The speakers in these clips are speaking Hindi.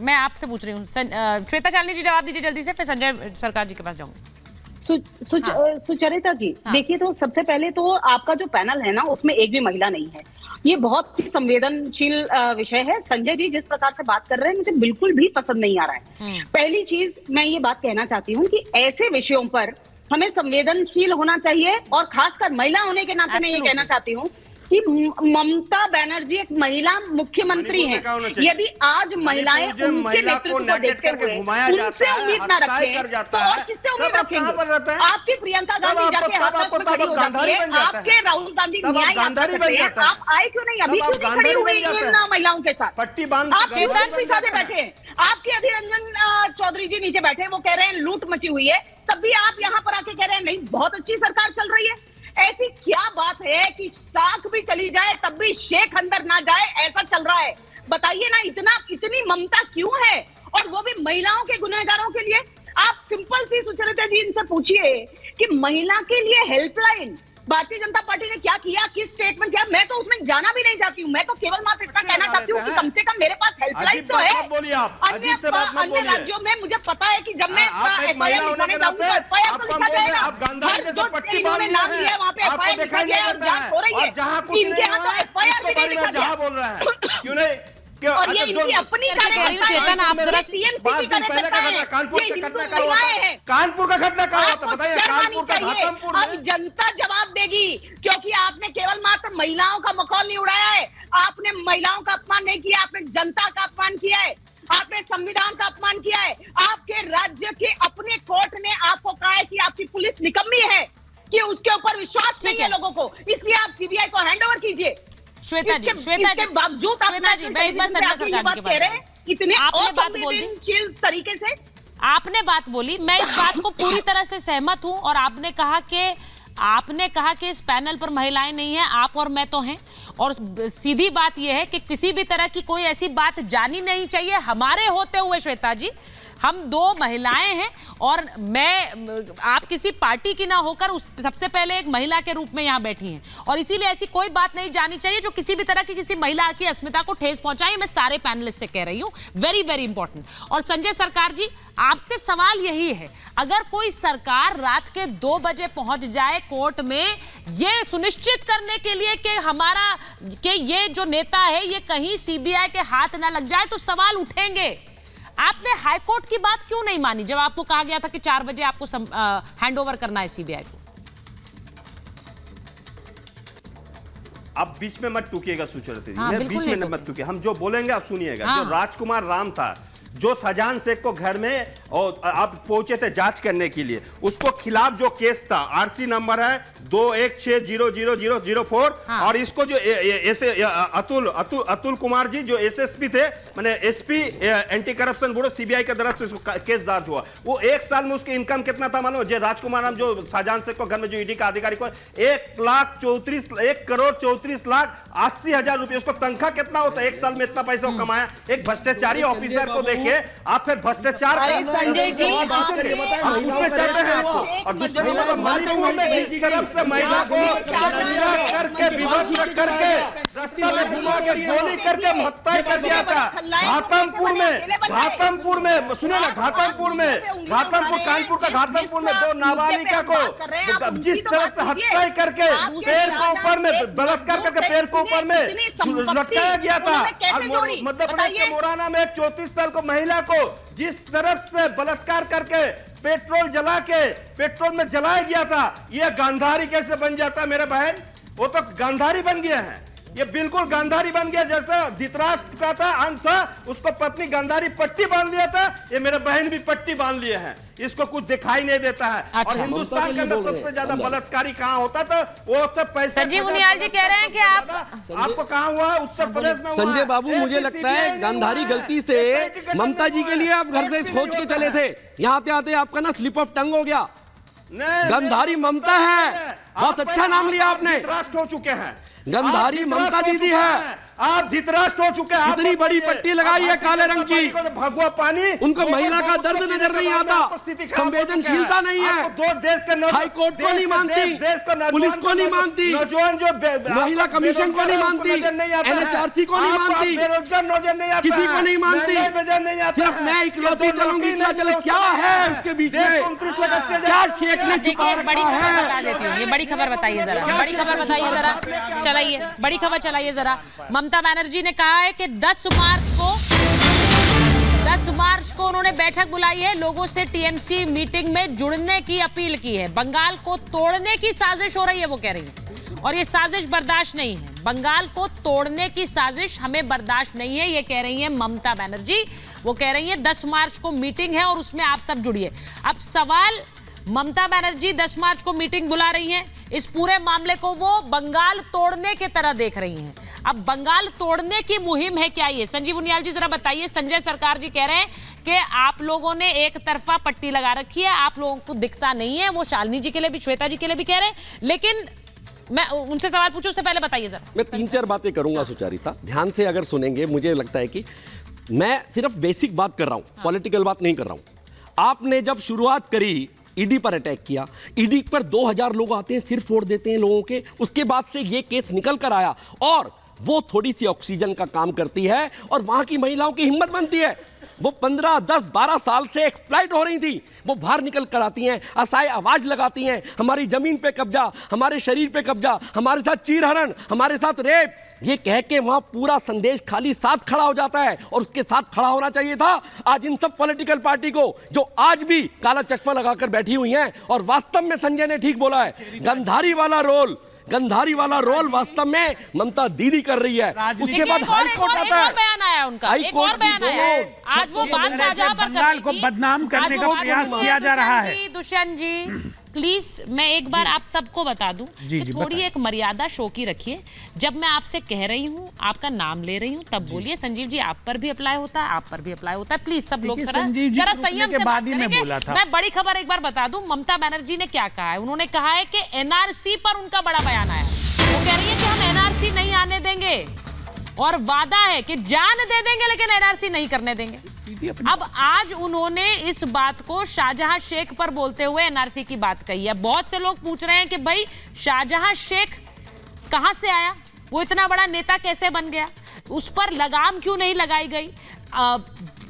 मैं आपसे पूछ रही हूँ श्वेता शालिनी जी, जवाब दीजिए जल्दी से, फिर संजय सरकार जी के पास जाऊंगी। सुचरिता जी, देखिए, तो सबसे पहले तो आपका जो पैनल है ना, उसमें एक भी महिला नहीं है। ये बहुत ही संवेदनशील विषय है। संजय जी जिस प्रकार से बात कर रहे हैं, मुझे बिल्कुल भी पसंद नहीं आ रहा है। पहली चीज मैं ये बात कहना चाहती हूँ कि ऐसे विषयों पर हमें संवेदनशील होना चाहिए, और खासकर महिला होने के नाते मैं ये कहना चाहती हूँ कि ममता बनर्जी एक महिला मुख्यमंत्री हैं। यदि आज महिलाएं उनके नेतृत्व को देखते हुए उनसे उम्मीद ना रखें, तो और किससे उम्मीद रखेंगे? आपकी प्रियंका गांधी जाके हाथ हाथ में खड़ी हो जाती है, आपके राहुल गांधी न्याय यात्रा करते हैं, आप आए क्यों नहीं? अभी क्यों नहीं खड़ी हुई इन महिलाओं के साथ? पट्टी बांध आप चेतन पिछाड़े बैठे हैं, आपके अधीर रंजन चौधरी जी नीचे बैठे हैं, वो कह रहे हैं लूट मची हुई है, तब भी आप यहाँ पर आके कह रहे हैं नहीं बहुत अच्छी सरकार चल रही है। ऐसी क्या बात है कि शाख भी चली जाए तब भी शेख अंदर ना जाए, ऐसा चल रहा है? बताइए ना, इतनी ममता क्यों है, और वो भी महिलाओं के गुनहगारों के लिए? आप सिंपल सी सुचरिता जी इनसे पूछिए कि महिला के लिए हेल्पलाइन भारतीय जनता पार्टी ने क्या किया, किस स्टेटमेंट किया? मैं तो उसमें जाना भी नहीं चाहती हूँ, मैं तो केवल मात्र इतना कहना चाहती हूँ कि कम से कम मेरे पास हेल्पलाइन तो है। अन्य राज्यों में मुझे पता है कि जब मैं एफआईआर लिखाने जाऊंगी तो एफआईआर तो लिखा जाएगा, जो इन्होंने नाम लिया वहाँ पे एफआईआर लिखा गया और जांच हो रही है। इनके यहाँ तो एफआईआर भी नहीं लिखा गया, क्यों नहीं? और ये इनकी अपनी चेतन, आप जरा कानपुर का घटना कहाँ होता बताइए? कानपुर का घाटमपुर। अब जनता जवाब देगी, क्योंकि आपने केवल मात्र महिलाओं का मखौल नहीं उड़ाया है, आपने महिलाओं का अपमान नहीं किया, आपने जनता का अपमान किया है, आपने संविधान का अपमान किया है। आपके राज्य के अपने कोर्ट ने आपको कहा है कि आपकी पुलिस निकम्मी है, कि उसके ऊपर विश्वास नहीं है लोगों को, इसलिए आप सीबीआई को हैंडओवर कीजिए। श्वेता जी, बावजूद श्वेता जी, मैं एक बार संजय सरकार के पास रहे हैं, इतने आपने बात बोली तरीके से, आपने बात बोली, मैं इस बात को पूरी तरह से सहमत हूं, और आपने कहा कि इस पैनल पर महिलाएं नहीं हैं, आप और मैं तो हैं, और सीधी बात यह है कि किसी भी तरह की कोई ऐसी बात जानी नहीं चाहिए हमारे होते हुए। श्वेता जी, हम दो महिलाएं हैं, और आप किसी पार्टी की ना होकर सबसे पहले एक महिला के रूप में यहाँ बैठी हैं, और इसीलिए ऐसी कोई बात नहीं जानी चाहिए जो किसी भी तरह की किसी महिला की अस्मिता को ठेस पहुंचाए। मैं सारे पैनलिस्ट से कह रही हूँ, वेरी वेरी इंपॉर्टेंट। और संजय सरकार जी, आपसे सवाल यही है, अगर कोई सरकार रात के 2 बजे पहुंच जाए कोर्ट में ये सुनिश्चित करने के लिए कि ये जो नेता है ये कहीं सीबीआई के हाथ ना लग जाए, तो सवाल उठेंगे। आपने हाईकोर्ट की बात क्यों नहीं मानी जब आपको कहा गया था कि 4 बजे आपको हैंडओवर करना है सीबीआई को? आप बीच में मत टूकिएगा सुचरिता जी, बीच में मत टूकिए, हम जो बोलेंगे आप सुनिएगा। जो राजकुमार राम था, जो शाहजहां शेख को घर में और आप पहुंचे थे जांच करने के लिए, उसको खिलाफ जो केस था, आरसी नंबर है 21600004, और इसको जो अतुल कुमार जी जो एसएसपी थे, माने SP anti corruption bureau CBI की तरफ से केस दर्ज हुआ। वो 1 साल में उसकी इनकम कितना था मालूम? जो राजकुमार राम जो शाहजहां शेख को घर में जो ईडी का अधिकारी को 1,34,80,000 रुपए, उसको तनख्वाह कितना होता है? 1 साल में इतना पैसा कमाया। एक भ्रष्टाचारी ऑफिसर को देखिए आप, फिर भ्रष्टाचार संजय जी और दूसरे मणिपुर में जिस तरफ से महिला को करके विवश करके रास्ता में घुमा के गोली करके हत्या कर दिया था। घाटमपुर में सुनिए ना, कानपुर का घाटमपुर में 2 नाबालिगा को जिस तरह से हत्या करके पैर को ऊपर में बलात्कार करके पैर को ऊपर में लटकाया गया था। मध्य प्रदेश के मोराना में एक 34 साल को महिला को जिस तरफ से बलात्कार करके पेट्रोल में जलाया गया था, यह गांधारी कैसे बन जाता मेरे बहन? वो तो गांधारी बन गया है, ये बिल्कुल गांधारी बन गया। जैसा धृतराष्ट्र का था अंत था, उसको पत्नी गांधारी पट्टी बांध लिया था, ये मेरे बहन भी पट्टी बांध लिए हैं, इसको कुछ दिखाई नहीं देता है। और हिंदुस्तान के अंदर सबसे ज्यादा बलात्कारी कहाँ होता था? वो सब पैसे। संजीव उनियाल जी कह रहे हैं कि आपको कहाँ हुआ है? उत्तर प्रदेश में। संजय बाबू, मुझे लगता है गांधारी गलती से ममता जी के लिए आप घर से सोच के चले थे, यहाँ आते आते आपका ना स्लिप ऑफ टंग हो गया। गंधारी ममता है, बहुत अच्छा नाम लिया आपने। राष्ट्र हो चुके हैं, गंधारी ममता दीदी है। आप धृतराष्ट्र हो चुके हैं। इतनी बड़ी पट्टी लगाई है काले रंग की, भगवा पानी, उनको महिला का दर्द नजर नहीं आता, संवेदनशीलता नहीं है, दो देश के हाई कोर्ट को नहीं मानती, पुलिस को नहीं मानती, नौजवान जो महिला कमीशन को नहीं मानती, NHRC को नहीं मानती, बेरोजगार नौजवान नहीं आता, किसी को नहीं मानती, नहीं आता, सिर्फ मैं इकलौती चलूंगी इतना चले। क्या है उसके बीच में, क्या शेख ने देखिए एक बड़ी खबर बता देती हूँ, ये बड़ी खबर बताइए जरा, बड़ी खबर बताइए जरा, चलाइए बड़ी खबर चलाइए जरा। ममता बनर्जी ने कहा है कि 10 मार्च को उन्होंने बैठक बुलाई है, लोगों से टीएमसी मीटिंग में जुड़ने की अपील की है। बंगाल को तोड़ने की साजिश हो रही है वो कह रही है, और ये साजिश बर्दाश्त नहीं है। बंगाल को तोड़ने की साजिश हमें बर्दाश्त नहीं है, ये कह रही है ममता बनर्जी। वो कह रही है 10 मार्च को मीटिंग है और उसमें आप सब जुड़िए। अब सवाल, ममता बनर्जी 10 मार्च को मीटिंग बुला रही हैं, इस पूरे मामले को वो बंगाल तोड़ने की तरह देख रही हैं। अब बंगाल तोड़ने की मुहिम है क्या ये? संजीव उनियाल जी जरा बताइए। संजय सरकार जी कह रहे हैं कि आप लोगों ने एक तरफा पट्टी लगा रखी है, आप लोगों को दिखता नहीं है। वो शालिनी जी के लिए भी, श्वेता जी के लिए भी कह रहे हैं, लेकिन मैं उनसे सवाल पूछूं उससे पहले बताइए जरा। मैं 3-4 बातें करूंगा सुचारिता, ध्यान से अगर सुनेंगे मुझे लगता है कि मैं सिर्फ बेसिक बात कर रहा हूं, पॉलिटिकल बात नहीं कर रहा हूं। आपने जब शुरुआत करी, ईडी पर अटैक किया, ईडी पर 2000 लोग आते हैं, सिर फोड़ देते हैं लोगों के, उसके बाद से ये केस निकल कर आया और वो थोड़ी सी ऑक्सीजन का काम करती है और वहां की महिलाओं की हिम्मत बनती है। वो 15, 10, 12 साल से एक्सप्लॉइट हो रही थी, वो बाहर निकल कर आती हैं, असहाय आवाज लगाती हैं, हमारी जमीन पे कब्जा, हमारे शरीर पे कब्जा, हमारे साथ चीरहरण, हमारे साथ रेप, ये कह के वहां पूरा संदेश खाली साथ खड़ा हो जाता है। और उसके साथ खड़ा होना चाहिए था आज इन सब पॉलिटिकल पार्टी को जो आज भी काला चश्मा लगाकर बैठी हुई हैं। और वास्तव में संजय ने ठीक बोला है, गंधारी वाला रोल वास्तव में ममता दीदी कर रही है। उसके बाद हाई कोर्ट आता है, बयान आया उनका, एक और बयान आया। आज वो बात शाहजहां पर बंगाल को बदनाम करने का प्रयास किया जा रहा है। दुष्यंत जी प्लीज, मैं एक बार आप सबको बता दूं कि थोड़ी एक मर्यादा शो की रखिए। जब मैं आपसे कह रही हूं, आपका नाम ले रही हूं, तब बोलिए। संजीव जी आप पर भी अप्लाई होता है, आप पर भी अप्लाई होता है, प्लीज सब लोग जरा संयम से बात करेंगे। मैं बड़ी खबर एक बार बता दूं, ममता बनर्जी ने क्या कहा है। उन्होंने कहा है कि एनआरसी पर उनका बड़ा बयान आया। वो कह रही है कि हम एनआरसी नहीं आने देंगे और वादा है कि जान दे देंगे लेकिन एनआरसी नहीं करने देंगे। अब आज उन्होंने इस बात को शाहजहां शेख पर बोलते हुए एनआरसी की बात कही है। बहुत से लोग पूछ रहे हैं कि भाई शाहजहां शेख कहां से आया, वो इतना बड़ा नेता कैसे बन गया, उस पर लगाम क्यों नहीं लगाई गई।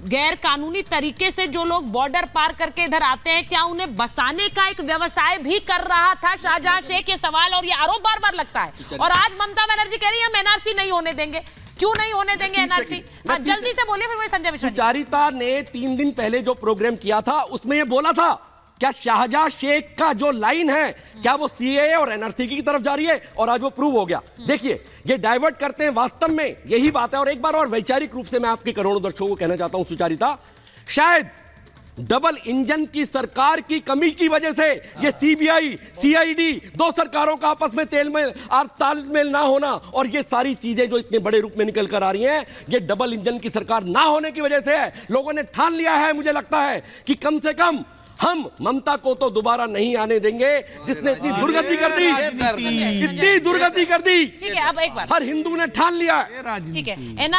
गैर कानूनी तरीके से जो लोग बॉर्डर पार करके इधर आते हैं, क्या उन्हें बसाने का एक व्यवसाय भी कर रहा था शाहजहां शेख? ये सवाल और ये आरोप बार बार लगता है। और आज ममता बनर्जी कह रही है हम एनआरसी नहीं होने देंगे। क्यों नहीं होने देंगे एनआरसी? जल्दी से बोलिए, फिर संजय मिश्रा। सुचारिता ने 3 दिन पहले जो प्रोग्राम किया था उसमें ये बोला था, क्या शाहजहां शेख का जो लाइन है क्या वो सीएए और एनआरसी की तरफ जा रही है? और आज वो प्रूव हो गया। देखिए ये डाइवर्ट करते हैं, वास्तव में यही बात है। और एक बार और वैचारिक रूप से मैं आपके करोड़ों दर्शकों को कहना चाहता हूं सुचारिता, शायद डबल इंजन की सरकार की कमी की वजह से ये सीबीआई, सीआईडी, 2 सरकारों का आपस में तालमेल ना होना और ये सारी चीजें जो इतने बड़े रूप में निकल कर आ रही हैं, ये डबल इंजन की सरकार ना होने की वजह से है। लोगों ने ठान लिया है, मुझे लगता है कि कम से कम हम ममता को तो दोबारा नहीं आने देंगे जिसने इतनी दुर्गति कर दी, इतनी दुर्गति कर दी। ठीक है, अब एक बार हर हिंदू ने ठान लिया। ठीक है।